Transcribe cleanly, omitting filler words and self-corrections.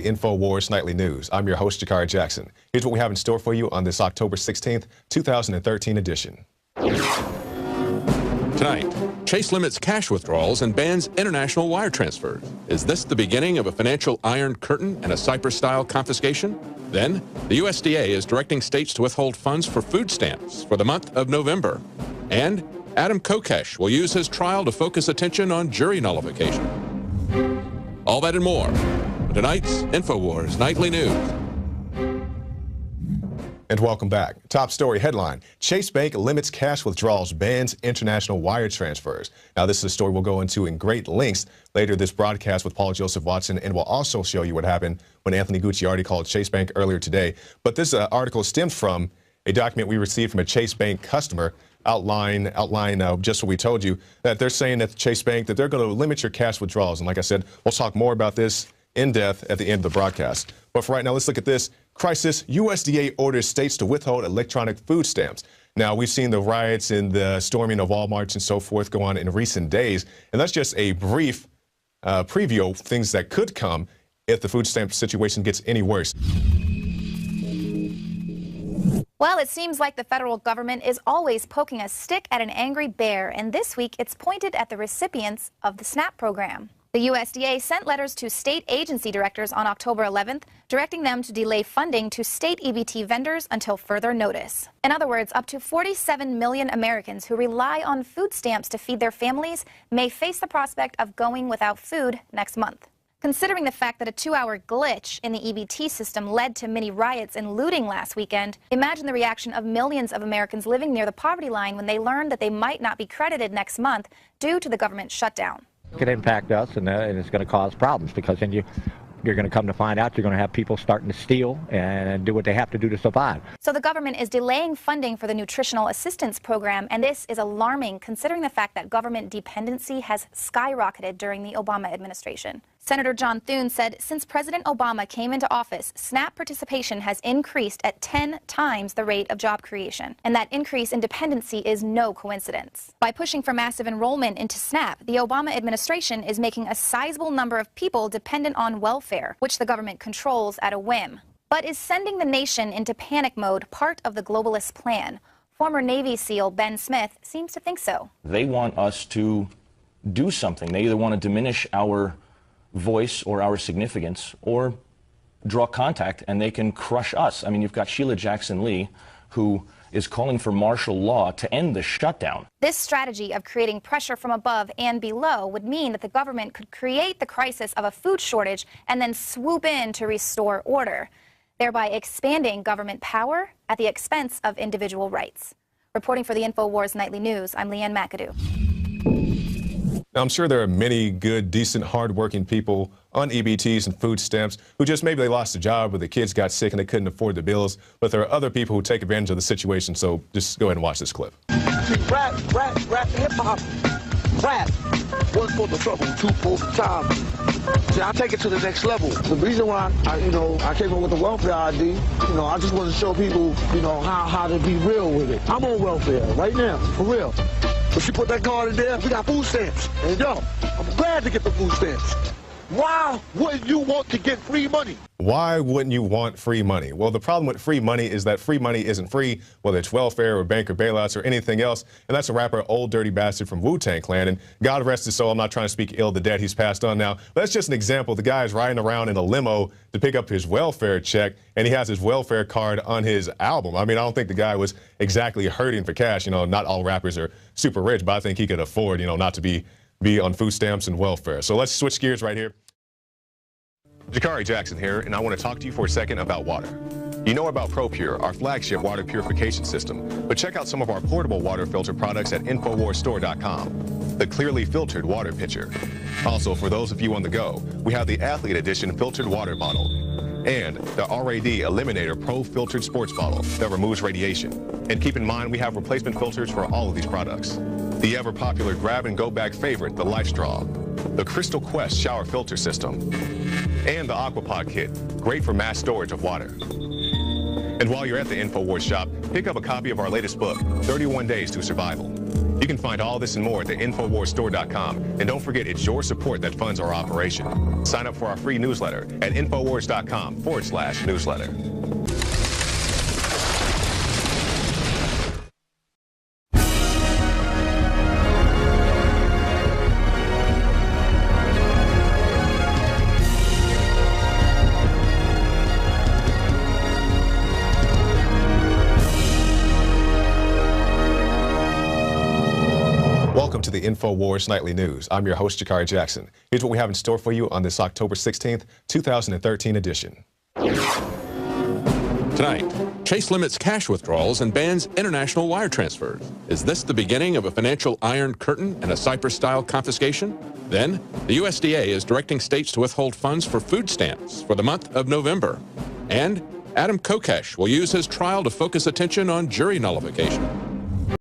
InfoWars Nightly News. I'm your host, Jakari Jackson. Here's what we have in store for you on this October 16th, 2013 edition. Tonight, Chase limits cash withdrawals and bans international wire transfers. Is this the beginning of a financial iron curtain and a Cyprus-style confiscation? Then, the USDA is directing states to withhold funds for food stamps for the month of November. And Adam Kokesh will use his trial to focus attention on jury nullification. All that and more on tonight's InfoWars Nightly News. And welcome back. Top story headline: Chase Bank limits cash withdrawals, bans international wire transfers. Now, this is a story we'll go into in great lengths later this broadcast with Paul Joseph Watson, and we'll also show you what happened when Anthony Gucciardi called Chase Bank earlier today. But this article stems from a document we received from a Chase Bank customer outline just what we told you, that they're saying that Chase Bank, that they're going to limit your cash withdrawals. And like I said, we'll talk more about this in depth at the end of the broadcast. But for right now, let's look at this. Crisis: USDA orders states to withhold electronic food stamps. Now, we've seen the riots and the storming of Walmarts and so forth go on in recent days, and that's just a brief preview of things that could come if the food stamp situation gets any worse. Well, it seems like the federal government is always poking a stick at an angry bear, and this week it's pointed at the recipients of the SNAP program. The USDA sent letters to state agency directors on October 11th, directing them to delay funding to state EBT vendors until further notice. In other words, up to 47 million Americans who rely on food stamps to feed their families may face the prospect of going without food next month. Considering the fact that a 2-hour glitch in the EBT system led to many riots and looting last weekend, imagine the reaction of millions of Americans living near the poverty line when they learned that they might not be credited next month due to the government shutdown. It could impact us, and it's going to cause problems, because then you're going to come to find out you're going to have people starting to steal and do what they have to do to survive. So the government is delaying funding for the Nutritional Assistance Program, and this is alarming considering the fact that government dependency has skyrocketed during the Obama administration. Senator John Thune said since President Obama came into office, SNAP participation has increased at 10 times the rate of job creation, and that increase in dependency is no coincidence. By pushing for massive enrollment into SNAP, the Obama administration is making a sizable number of people dependent on welfare, which the government controls at a whim. But is sending the nation into panic mode part of the globalist plan? Former Navy SEAL Ben Smith seems to think so. They want us to do something. They either want to diminish our voice or our significance, or draw contact, and they can crush us. I mean, you've got Sheila Jackson Lee, who is calling for martial law to end the shutdown. This strategy of creating pressure from above and below would mean that the government could create the crisis of a food shortage and then swoop in to restore order, thereby expanding government power at the expense of individual rights. Reporting for the InfoWars Nightly News, I'm Leanne McAdoo. Now, I'm sure there are many good, decent, hardworking people on EBTs and food stamps who just maybe they lost a job or the kids got sick and they couldn't afford the bills. But there are other people who take advantage of the situation. So just go ahead and watch this clip. Rap, hip-hop, rap. One for the trouble, two for the time. See, I take it to the next level. The reason why I came up with the welfare ID, I just want to show people, how to be real with it. I'm on welfare right now, for real. If you put that card in there, we got food stamps. And I'm glad to get the food stamps. Why wouldn't you want to get free money? Why wouldn't you want free money? Well, the problem with free money is that free money isn't free, whether it's welfare or bank or bailouts or anything else. And that's a rapper, Old Dirty Bastard from Wu-Tang Clan. And God rest his soul, I'm not trying to speak ill of the dead, he's passed on now. But that's just an example. The guy is riding around in a limo to pick up his welfare check, and he has his welfare card on his album. I mean, I don't think the guy was exactly hurting for cash. Not all rappers are super rich, but I think he could afford, not to be on food stamps and welfare. So let's switch gears right here. Jakari Jackson here, and I want to talk to you for a second about water. You know about ProPure, our flagship water purification system, but check out some of our portable water filter products at InfoWarsStore.com. The clearly filtered water pitcher. Also, for those of you on the go, we have the Athlete Edition filtered water bottle and the RAD Eliminator Pro filtered sports bottle that removes radiation. And keep in mind, we have replacement filters for all of these products. The ever-popular grab-and-go bag favorite, the Life Straw, the Crystal Quest shower filter system, and the Aquapod kit, great for mass storage of water. And while you're at the InfoWars shop, pick up a copy of our latest book, 31 Days to Survival. You can find all this and more at the InfoWarsStore.com. And don't forget, it's your support that funds our operation. Sign up for our free newsletter at InfoWars.com/newsletter. Welcome to the InfoWars Nightly News. I'm your host, Jakari Jackson. Here's what we have in store for you on this October 16th, 2013 edition. Tonight, Chase limits cash withdrawals and bans international wire transfers. Is this the beginning of a financial iron curtain and a Cyprus-style confiscation? Then, the USDA is directing states to withhold funds for food stamps for the month of November. And Adam Kokesh will use his trial to focus attention on jury nullification.